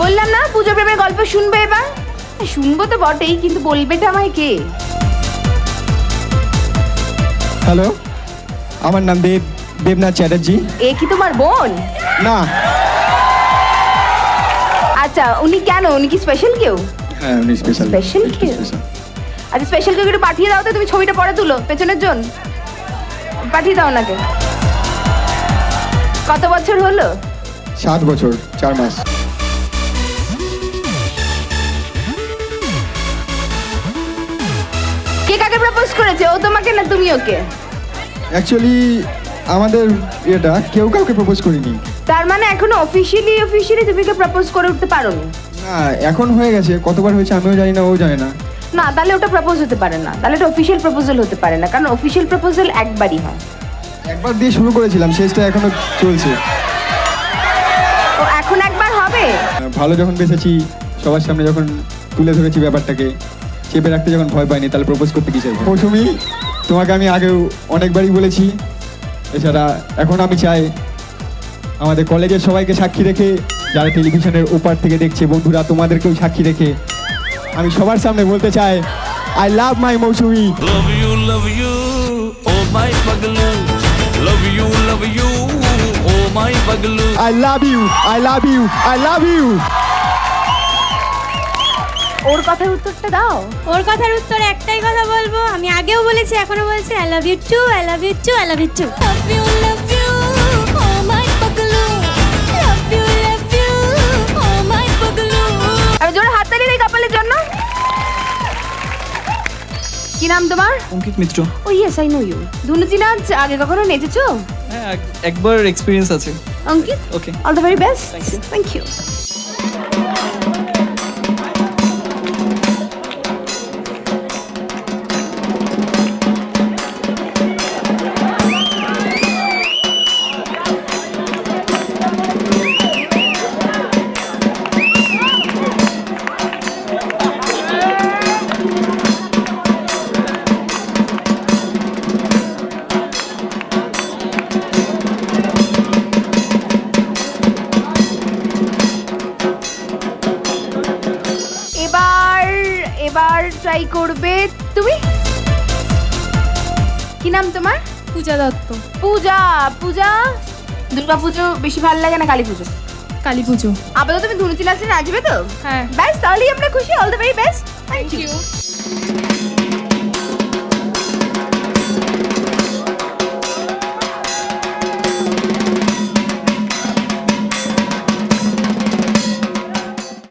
বললাম না পুজো প্রেমের গল্প শুনবে এবার। শুনবো তো বটেই, কিন্তু বলবেটা আমায় কে? হ্যালো, আমার নাম দেবনাথ চ্যাটার্জি। এ কি তোমার বোন? না। আচ্ছা, উনি কেন? উনি কি স্পেশাল কেউ? হ্যাঁ, উনি স্পেশাল। Special কেউ? আচ্ছা, স্পেশাল কেউ একটু পাঠিয়ে দাও তো, তুমি ছবিটা পরে তুলো পেছনের জন, পাঠিয়ে দাও ওনাকে। কত বছর হলো? 7 বছর 4 মাস। কে কাকে প্রপোজ করেছে? ও তোমাকে না তুমি ওকে? অ্যাকচুয়ালি আমাদের এটা কেউ কাউকে প্রপোজ করিনি। তার মানে এখনো অফিশিয়ালি তুমি কে প্রপোজ করে উঠতে পারোনি? না, এখন হয়ে গেছে। কতবার হয়েছে আমিও জানি না, ও জানে না। না, তাহলে ওটা প্রপোজ হতে পারে না, তাহলে এটা অফিশিয়াল প্রপোজাল হতে পারে না, কারণ অফিশিয়াল প্রপোজাল একবারই হয়। একবার দিয়ে শুরু করেছিলাম, শেষটা এখনো চলছে। ও এখন একবার হবে? ভালো যখন বেসেছি, সবার সামনে যখন তুলে ধরেছি ব্যাপারটাকে, চেপে রাখতে যখন ভয় পাইনি, তাহলে প্রপোজ করতে কিসের ভয়? মৌসুমি, তোমাকে আমি আগেও অনেকবারই বলেছি। এছাড়া এখন আমি চাই আমাদের কলেজের সবাইকে সাক্ষী রেখে, যারা টেলিভিশনের ওপার থেকে দেখছে বন্ধুরা, তোমাদেরকেও সাক্ষী রেখে আমি সবার সামনে বলতে চাই, I love my Mousumi. love you, oh my paglu. Love you, oh my paglu. I love you, I love you, I love you. ওর কথার উত্তরটা দাও। ওর কথার উত্তরে একটাই কথা বলবো, আমি আগেও বলেছি এখনো বলছি, I love you too, I love you too, I love you too. love you, oh my paglu. Love you, oh my paglu. আমি জোরে হাততালি দেই কাপালের জন্য। কি নাম তোমার? Ankit Mitra. Oh yes, I know you. ধুনুচি নাচ আগে কখনো নেচেছো? হ্যাঁ, একবার এক্সপিরিয়েন্স আছে। Ankit, okay, all the very best. Thank you. এবার ট্রাই করবে তুমি। কি নাম তোমার? পূজা দত্ত। পূজা। পূজা, দুর্গা পুজো বেশি ভালো লাগে না কালী পুজো? কালী পুজো। আপাতত তুমি ধুনুচি নাচে নাচবে তো? হ্যাঁ। ব্যাস, তাহলেই আমরা খুশি। All the very best. Thank you.